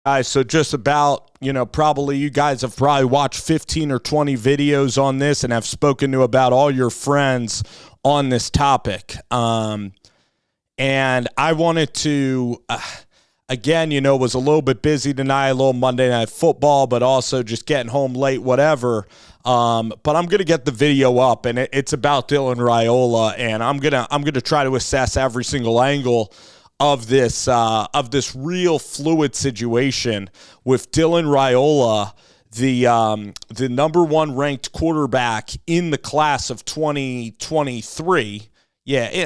Guys, so just about, probably you guys have probably watched 15 or 20 videos on this and have spoken to about all your friends on this topic. And I wanted to, again, was a little bit busy tonight, a little Monday Night Football, but also just getting home late, whatever. But I'm going to get the video up, and it's about Dylan Raiola, and I'm going to try to assess every single angle of this real fluid situation with Dylan Raiola, the number one ranked quarterback in the class of 2023,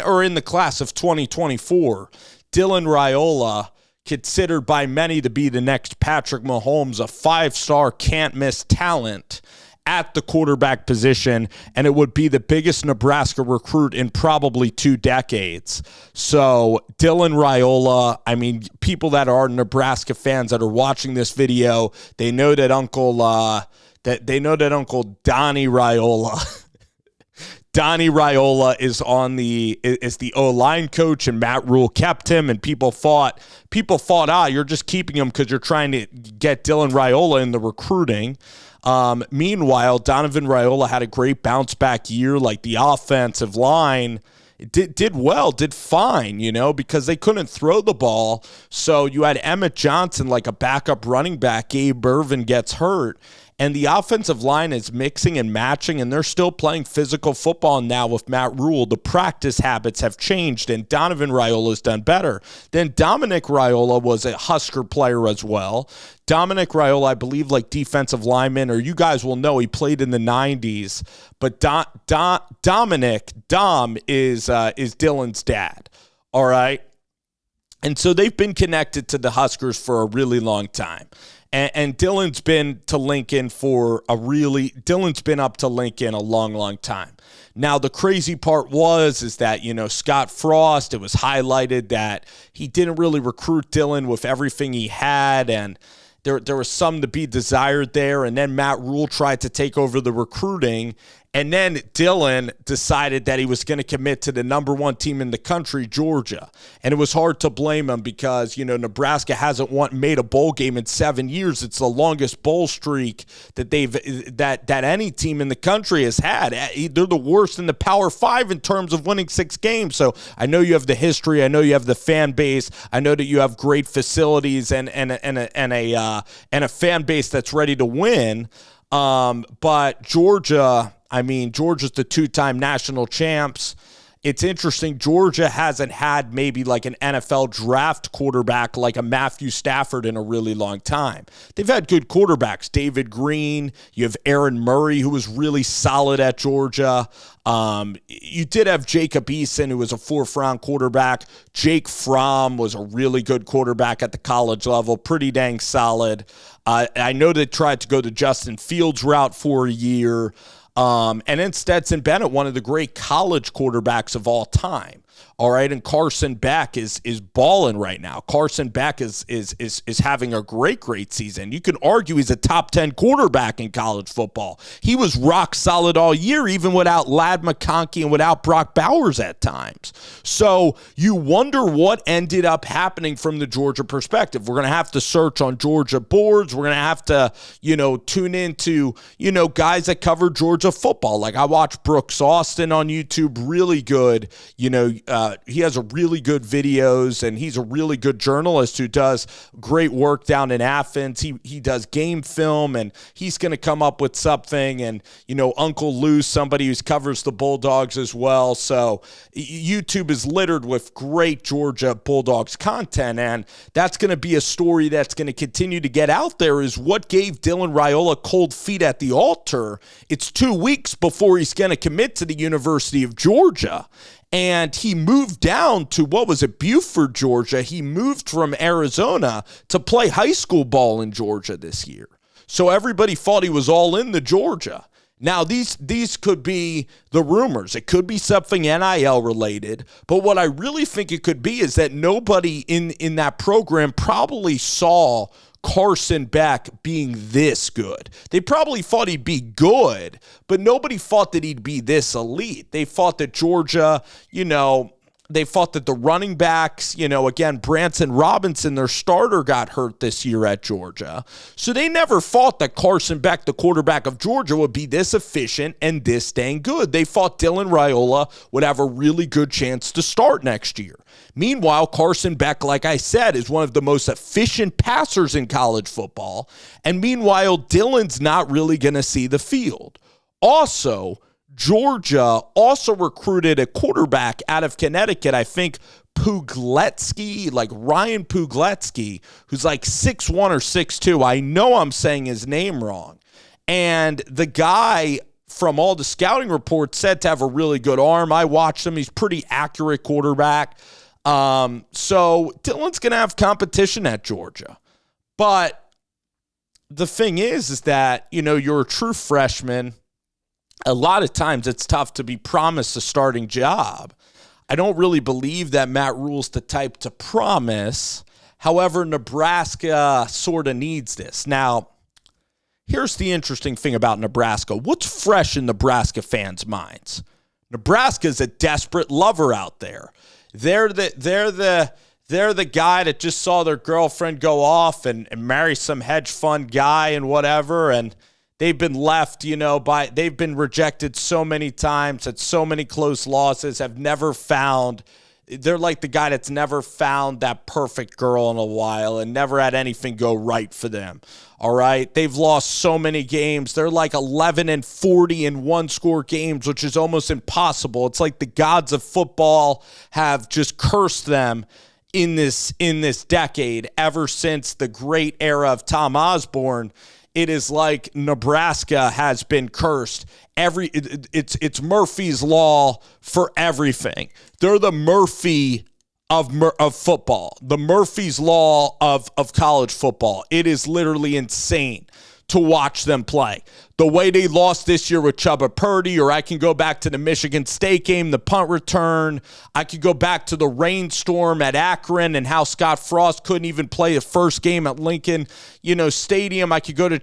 or in the class of 2024. Dylan Raiola, considered by many to be the next Patrick Mahomes, a five-star can't-miss talent at the quarterback position, and it would be the biggest Nebraska recruit in probably 2 decades. So Dylan Raiola, people that are Nebraska fans that are watching this video, they know that Uncle Donnie Raiola Donnie Raiola is the O-line coach, and Matt Rhule kept him, and people thought, you're just keeping him because you're trying to get Dylan Raiola in the recruiting. Meanwhile, Donovan Raiola had a great bounce back year. Like, the offensive line did fine, because they couldn't throw the ball. So you had Emmett Johnson, like a backup running back. Gabe Irvin gets hurt. And the offensive line is mixing and matching, and they're still playing physical football now with Matt Rhule. The practice habits have changed, and Donovan Raiola's done better. Then Dominic Raiola was a Husker player as well. Dominic Raiola, I believe, like defensive lineman, or you guys will know, he played in the 90s. But Dom is Dylan's dad, all right? And so they've been connected to the Huskers for a really long time. And Dylan's been to Lincoln Dylan's been up to Lincoln a long, long time. Now, the crazy part is that, Scott Frost, it was highlighted that he didn't really recruit Dylan with everything he had, and there was some to be desired there. And then Matt Rhule tried to take over the recruiting. And then Dylan decided that he was going to commit to the number one team in the country, Georgia. And it was hard to blame him because, Nebraska hasn't made a bowl game in 7 years. It's the longest bowl streak that that any team in the country has had. They're the worst in the Power 5 in terms of winning 6 games. So I know you have the history. I know you have the fan base. I know that you have great facilities and a fan base that's ready to win. But Georgia's the 2-time national champs. It's interesting. Georgia hasn't had maybe like an NFL draft quarterback like a Matthew Stafford in a really long time. They've had good quarterbacks. David Green. You have Aaron Murray, who was really solid at Georgia. You did have Jacob Eason, who was a 4th-round quarterback. Jake Fromm was a really good quarterback at the college level, pretty dang solid. I know they tried to go the Justin Fields route for a year. And then Stetson Bennett, one of the great college quarterbacks of all time. All right, and Carson Beck is balling right now. Carson Beck is having a great season. You can argue he's a top 10 quarterback in college football. He was rock solid all year, even without Ladd McConkey and without Brock Bowers at times. So you wonder what ended up happening from the Georgia perspective. We're going to have to search on Georgia boards. We're going to have to, tune into, guys that cover Georgia football. Like, I watch Brooks Austin on YouTube, really good, he has a really good videos, and he's a really good journalist who does great work down in Athens. He does game film, and he's going to come up with something. And, Uncle Lou, somebody who covers the Bulldogs as well. So YouTube is littered with great Georgia Bulldogs content, and that's going to be a story that's going to continue to get out there, is what gave Dylan Raiola cold feet at the altar. It's 2 weeks before he's going to commit to the University of Georgia. And he moved down to, Buford, Georgia. He moved from Arizona to play high school ball in Georgia this year. So everybody thought he was all in the Georgia. Now, these could be the rumors. It could be something NIL related. But what I really think it could be is that nobody in that program probably saw Carson Beck being this good. They probably thought he'd be good, but nobody thought that he'd be this elite. They thought that Georgia, They thought that the running backs, again, Branson Robinson, their starter, got hurt this year at Georgia. So they never thought that Carson Beck, the quarterback of Georgia, would be this efficient and this dang good. They thought Dylan Raiola would have a really good chance to start next year. Meanwhile, Carson Beck, like I said, is one of the most efficient passers in college football. And meanwhile, Dylan's not really going to see the field. Also, Georgia also recruited a quarterback out of Connecticut, I think Pugletsky, like Ryan Pugletsky, who's like 6'1 or 6'2. I know I'm saying his name wrong. And the guy, from all the scouting reports, said to have a really good arm. I watched him. He's pretty accurate quarterback. So Dylan's going to have competition at Georgia. But the thing is that, you're a true freshman. A lot of times it's tough to be promised a starting job. I don't really believe that Matt Rhule's the type to promise. However, Nebraska sort of needs this. Now, here's the interesting thing about Nebraska. What's fresh in Nebraska fans' minds? Nebraska's a desperate lover out there. They're the guy that just saw their girlfriend go off and marry some hedge fund guy and whatever, and they've been left, they've been rejected so many times, had so many close losses, they're like the guy that's never found that perfect girl in a while and never had anything go right for them. All right. They've lost so many games. They're like 11-40 in one-score games, which is almost impossible. It's like the gods of football have just cursed them in this decade ever since the great era of Tom Osborne. It is like Nebraska has been cursed. It's Murphy's Law for everything. They're the Murphy of football, the Murphy's Law of college football. It is literally insane to watch them play. The way they lost this year with Chubba Purdy, or I can go back to the Michigan State game, the punt return. I could go back to the rainstorm at Akron and how Scott Frost couldn't even play the first game at Lincoln, Stadium. I could go to,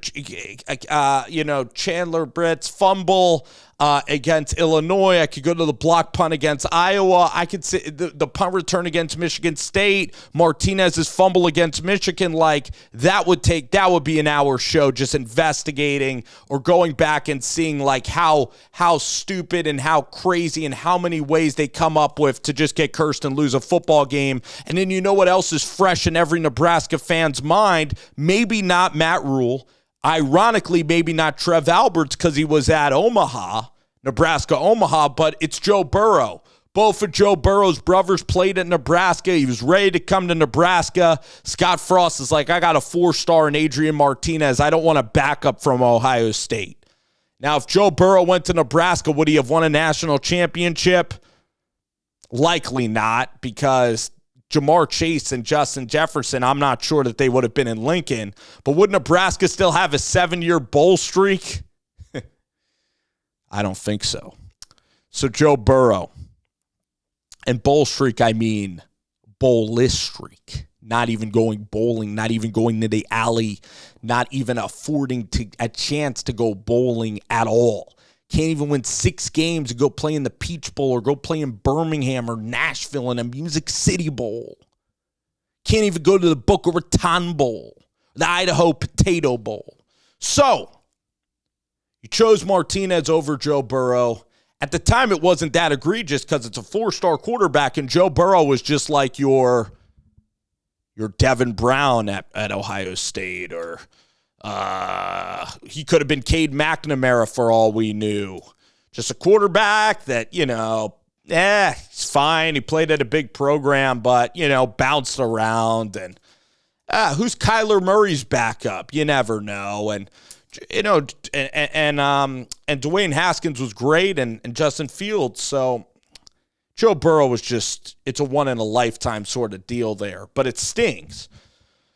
Chandler Britt's fumble against Illinois. I could go to the block punt against Iowa. I could see the punt return against Michigan State, Martinez's fumble against Michigan. Like that would be an hour show just investigating or going back and seeing like how stupid and how crazy and how many ways they come up with to just get cursed and lose a football game. And then what else is fresh in every Nebraska fan's mind? Maybe not Matt Rhule. Ironically, maybe not Trev Alberts because he was at Nebraska Omaha, but it's Joe Burrow. Both of Joe Burrow's brothers played at Nebraska. He was ready to come to Nebraska. Scott Frost is like, I got a 4-star in Adrian Martinez. I don't want a backup from Ohio State. Now, if Joe Burrow went to Nebraska, would he have won a national championship? Likely not, because Jamar Chase and Justin Jefferson, I'm not sure that they would have been in Lincoln. But would Nebraska still have a 7-year bowl streak? I don't think so. So Joe Burrow. And bowl streak, I mean bowlless streak. Not even going bowling, not even going to the alley, not even affording a chance to go bowling at all. Can't even win 6 games and go play in the Peach Bowl or go play in Birmingham or Nashville in a Music City Bowl. Can't even go to the Boca Raton Bowl, the Idaho Potato Bowl. So, you chose Martinez over Joe Burrow. At the time, it wasn't that egregious because it's a 4-star quarterback, and Joe Burrow was just like your Devin Brown at Ohio State, or he could have been Cade McNamara for all we knew. Just a quarterback that, he's fine. He played at a big program, but, bounced around. And who's Kyler Murray's backup? You never know. And and Dwayne Haskins was great, and Justin Fields. So Joe Burrow was it's a one-in-a-lifetime sort of deal there, but it stings.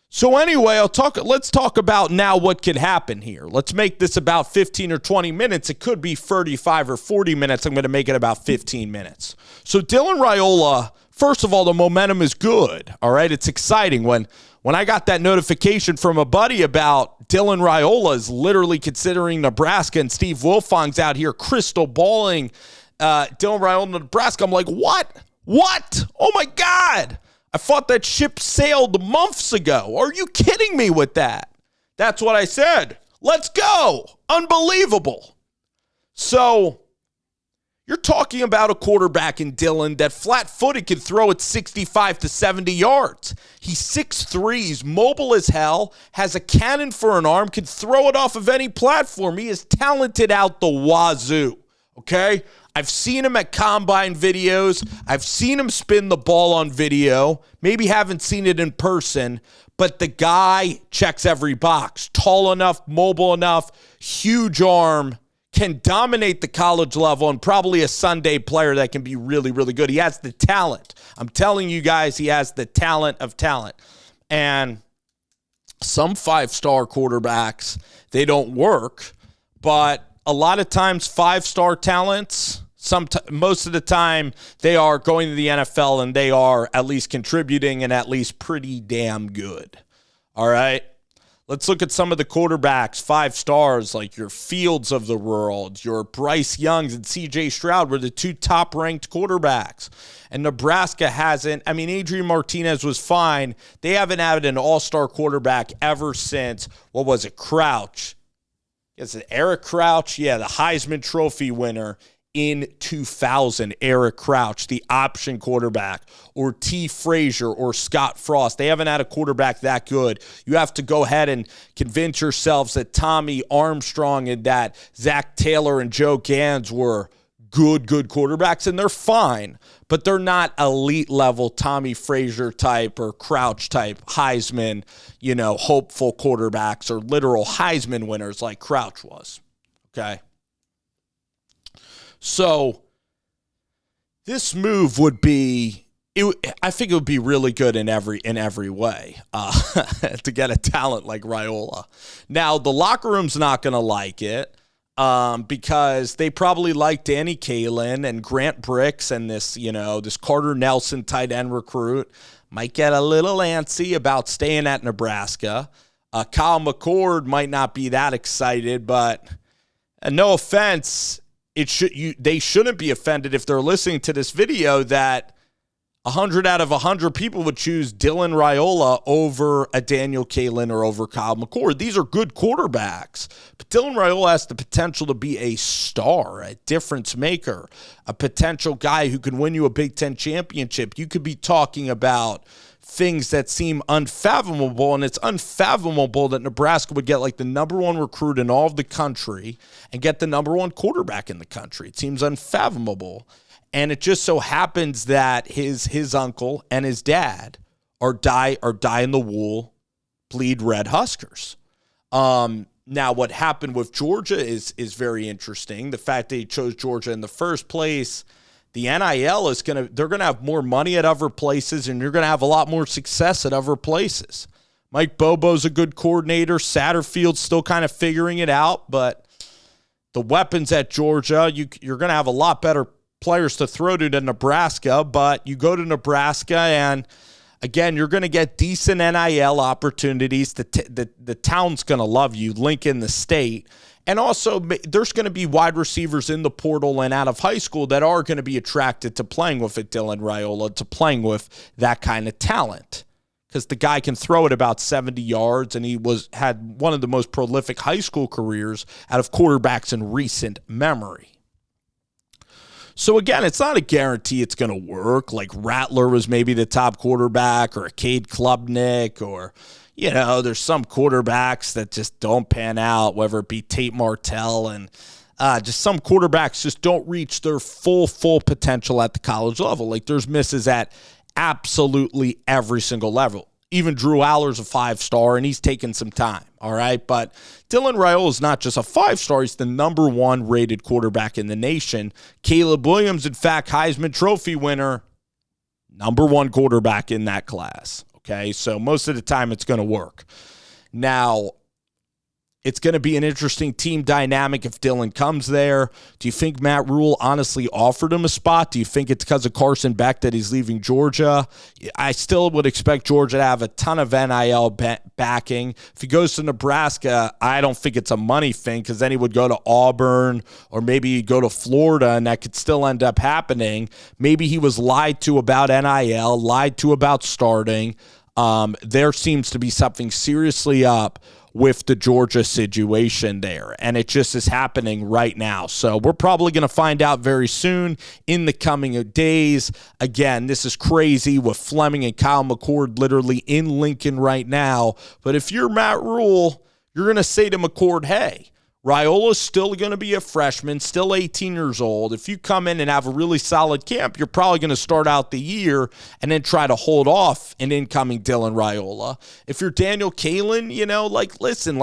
So anyway, let's talk about now what could happen here. Let's make this about 15 or 20 minutes. It could be 35 or 40 minutes. I'm going to make it about 15 minutes. So Dylan Raiola, first of all, the momentum is good. All right, it's exciting. When I got that notification from a buddy about Dylan Raiola is literally considering Nebraska, and Steve Wilfong's out here crystal balling Dylan Raiola to Nebraska, I'm like, what? What? Oh, my God. I thought that ship sailed months ago. Are you kidding me with that? That's what I said. Let's go. Unbelievable. So you're talking about a quarterback in Dylan that flat-footed can throw it 65 to 70 yards. He's 6'3", he's mobile as hell, has a cannon for an arm, can throw it off of any platform. He is talented out the wazoo, okay? I've seen him at combine videos. I've seen him spin the ball on video. Maybe haven't seen it in person, but the guy checks every box. Tall enough, mobile enough, huge arm, can dominate the college level, and probably a Sunday player that can be really, really good. He has the talent. I'm telling you guys, he has the talent of talent. And some five-star quarterbacks, they don't work, but a lot of times five-star talents, most of the time they are going to the NFL and they are at least contributing and at least pretty damn good. All right? Let's look at some of the quarterbacks, 5 stars, like your Fields of the world, your Bryce Youngs and C.J. Stroud were the 2 top-ranked quarterbacks. And Nebraska hasn't. I mean, Adrian Martinez was fine. They haven't had an all-star quarterback ever since, what was it, Crouch? Is it Eric Crouch? Yeah, the Heisman Trophy winner in 2000, Eric Crouch, the option quarterback, or T. Frazier or Scott Frost. They haven't had a quarterback that good. You have to go ahead and convince yourselves that Tommy Armstrong and that Zach Taylor and Joe Gans were good quarterbacks, and they're fine, but they're not elite level Tommy Frazier type or Crouch type Heisman, hopeful quarterbacks or literal Heisman winners like Crouch was. Okay. So this move would be, I think it would be really good in every way to get a talent like Raiola. Now, the locker room's not going to like it because they probably like Danny Kaelin and Grant Bricks and this Carter Nelson tight end recruit. Might get a little antsy about staying at Nebraska. Kyle McCord might not be that excited, but no offense, they shouldn't be offended if they're listening to this video that 100 out of 100 people would choose Dylan Raiola over a Daniel Kaelin or over Kyle McCord. These are good quarterbacks, but Dylan Raiola has the potential to be a star, a difference maker, a potential guy who can win you a Big Ten championship. You could be talking about things that seem unfathomable, and it's unfathomable that Nebraska would get like the number 1 recruit in all of the country and get the number 1 quarterback in the country. It seems unfathomable, and it just so happens that his uncle and his dad are dyed-in-the-wool, bleed red Huskers. Now, what happened with Georgia is very interesting. The fact that he chose Georgia in the first place. The NIL they're going to have more money at other places, and you're going to have a lot more success at other places. Mike Bobo's a good coordinator. Satterfield's still kind of figuring it out, but the weapons at Georgia, you're going to have a lot better players to throw to than Nebraska, but you go to Nebraska, and again, you're going to get decent NIL opportunities. The town's going to love you, Lincoln, the state. And also, there's going to be wide receivers in the portal and out of high school that are going to be attracted to playing with Dylan Raiola, to playing with that kind of talent. Because the guy can throw it about 70 yards, and he had one of the most prolific high school careers out of quarterbacks in recent memory. So again, it's not a guarantee it's going to work. Like Rattler was maybe the top quarterback, or Cade Klubnik, or there's some quarterbacks that just don't pan out, whether it be Tate Martell, and just some quarterbacks just don't reach their full potential at the college level. Like there's misses at absolutely every single level. Even Drew Aller's a 5-star, and he's taken some time, all right? But Dylan Raiola is not just a 5-star. He's the number 1 rated quarterback in the nation. Caleb Williams, in fact, Heisman Trophy winner, number 1 quarterback in that class, okay? So most of the time it's going to work. Now, It's going to be an interesting team dynamic if Dylan comes there. Do you think Matt Rhule honestly offered him a spot? Do you think it's because of Carson Beck that he's leaving Georgia? I still would expect Georgia to have a ton of NIL backing. If he goes to Nebraska, I don't think it's a money thing, because then he would go to Auburn or maybe he'd go to Florida, and that could still end up happening. Maybe he was lied to about NIL, lied to about starting. There seems to be something seriously up with the Georgia situation there, and it just is happening right now. So we're probably going to find out very soon in the coming days. Again, this is crazy with Fleming and Kyle McCord literally in Lincoln right now. But if you're Matt Rhule, you're going to say to McCord, hey, Raiola's still going to be a freshman, still 18 years old. If you come in and have a really solid camp, you're probably going to start out the year and then try to hold off an incoming Dylan Raiola. If you're Daniel Kaelin, listen,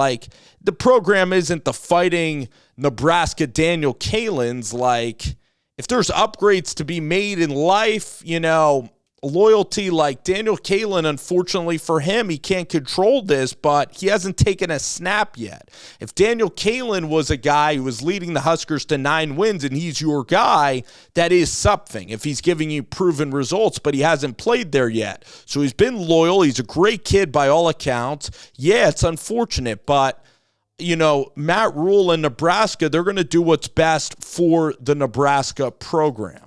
the program isn't the Fighting Nebraska Daniel Kaelins. If there's upgrades to be made in life, loyalty, like Daniel Kaelin, unfortunately for him, he can't control this, but he hasn't taken a snap yet. If Daniel Kaelin was a guy who was leading the Huskers to 9 wins and he's your guy, that is something. If he's giving you proven results, but he hasn't played there yet. So he's been loyal. He's a great kid by all accounts. Yeah, it's unfortunate, but Matt Rhule in Nebraska, they're going to do what's best for the Nebraska program.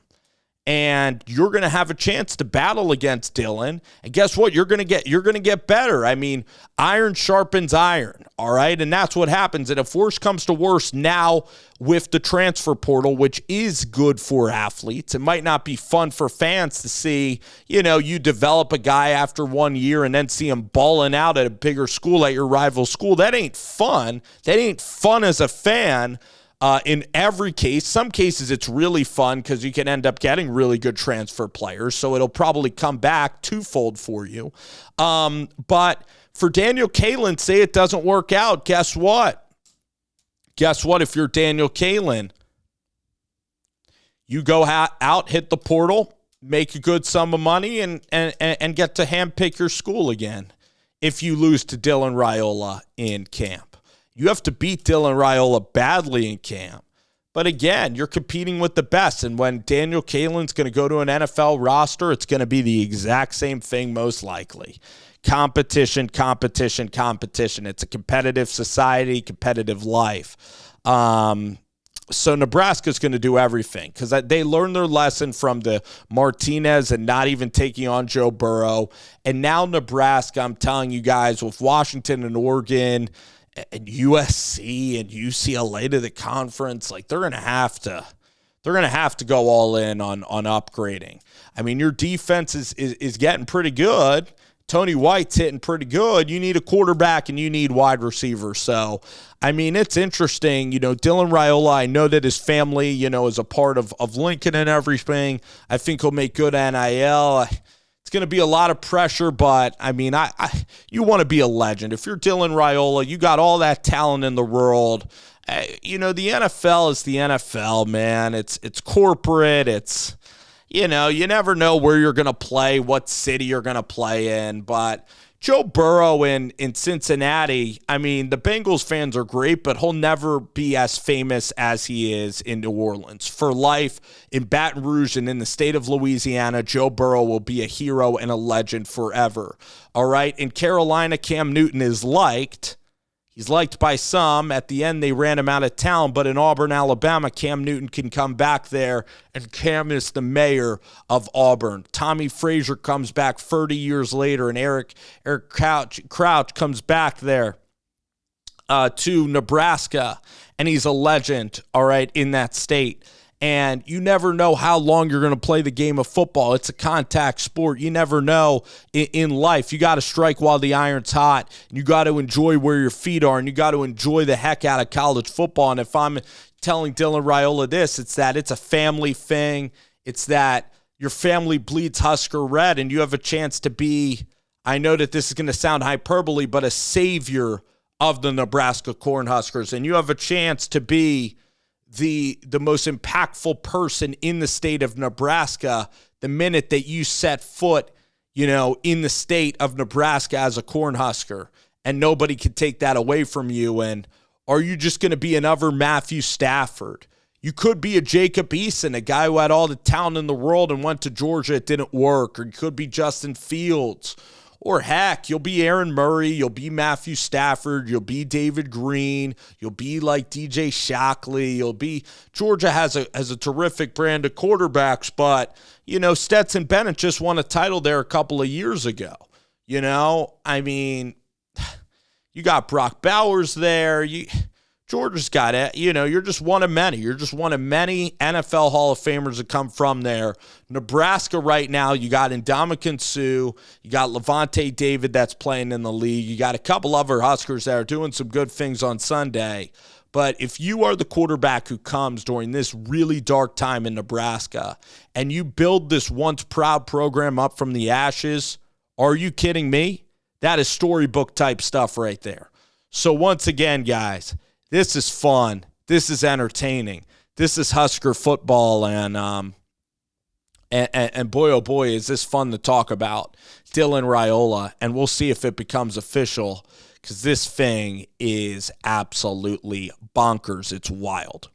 And you're going to have a chance to battle against Dylan. And guess what? You're going to get better. I mean, iron sharpens iron, all right? And that's what happens. And if worse comes to worse now with the transfer portal, which is good for athletes, it might not be fun for fans to see, you develop a guy after 1 year and then see him balling out at a bigger school, at your rival school. That ain't fun. That ain't fun as a fan. In every case, some cases it's really fun because you can end up getting really good transfer players, so it'll probably come back twofold for you. But for Daniel Kaelin, say it doesn't work out, guess what? Guess what? If you're Daniel Kaelin, you go out, hit the portal, make a good sum of money, and get to handpick your school again if you lose to Dylan Raiola in camp. You have to beat Dylan Raiola badly in camp. But again, you're competing with the best. And when Daniel Kaelin's going to go to an NFL roster, it's going to be the exact same thing most likely. Competition, competition, competition. It's a competitive society, competitive life. So Nebraska's going to do everything because they learned their lesson from the Martinez and not even taking on Joe Burrow. And now Nebraska, I'm telling you guys, with Washington and Oregon and USC and UCLA to the conference, they're going to have to go all in on upgrading. I mean, your defense is getting pretty good. Tony White's hitting pretty good. You need a quarterback and you need wide receivers. So, I mean, it's interesting. Dylan Raiola, I know that his family, is a part of Lincoln and everything. I think he'll make good NIL. It's going to be a lot of pressure, but, I mean, you want to be a legend. If you're Dylan Raiola, you got all that talent in the world. The NFL is the NFL, man. It's corporate. It's, you never know where you're going to play, what city you're going to play in. But Joe Burrow in Cincinnati, I mean, the Bengals fans are great, but he'll never be as famous as he is in New Orleans. For life, in Baton Rouge and in the state of Louisiana, Joe Burrow will be a hero and a legend forever. All right? In Carolina, Cam Newton is liked. He's liked by some. At the end, they ran him out of town. But in Auburn, Alabama, Cam Newton can come back there, and Cam is the mayor of Auburn. Tommy Frazier comes back 30 years later, and Eric Crouch comes back there to Nebraska, and he's a legend, all right, in that state. And you never know how long you're going to play the game of football. It's a contact sport. You never know in life. You got to strike while the iron's hot. You got to enjoy where your feet are, and you got to enjoy the heck out of college football. And if I'm telling Dylan Raiola this, it's that it's a family thing. It's that your family bleeds Husker red, and you have a chance to be, I know that this is going to sound hyperbole, but a savior of the Nebraska Cornhuskers. And you have a chance to be the most impactful person in the state of Nebraska the minute that you set foot, in the state of Nebraska as a Cornhusker, and nobody can take that away from you. And Are you just going to be another Matthew Stafford? You could be a Jacob Eason, a guy who had all the talent in the world and went to Georgia. It didn't work. Or you could be Justin Fields. Or heck, you'll be Aaron Murray. You'll be Matthew Stafford. You'll be David Green. You'll be like DJ Shockley. Georgia has a terrific brand of quarterbacks, but, Stetson Bennett just won a title there a couple of years ago. You got Brock Bowers there. Georgia's got it. You're just one of many. You're just one of many NFL Hall of Famers that come from there. Nebraska right now, you got Ndamukong Suh. You got Levante David that's playing in the league. You got a couple other Huskers that are doing some good things on Sunday. But if you are the quarterback who comes during this really dark time in Nebraska and you build this once proud program up from the ashes, are you kidding me? That is storybook type stuff right there. So once again, guys, this is fun. This is entertaining. This is Husker football, and boy, oh boy, is this fun to talk about. Dylan Raiola, and we'll see if it becomes official, because this thing is absolutely bonkers. It's wild.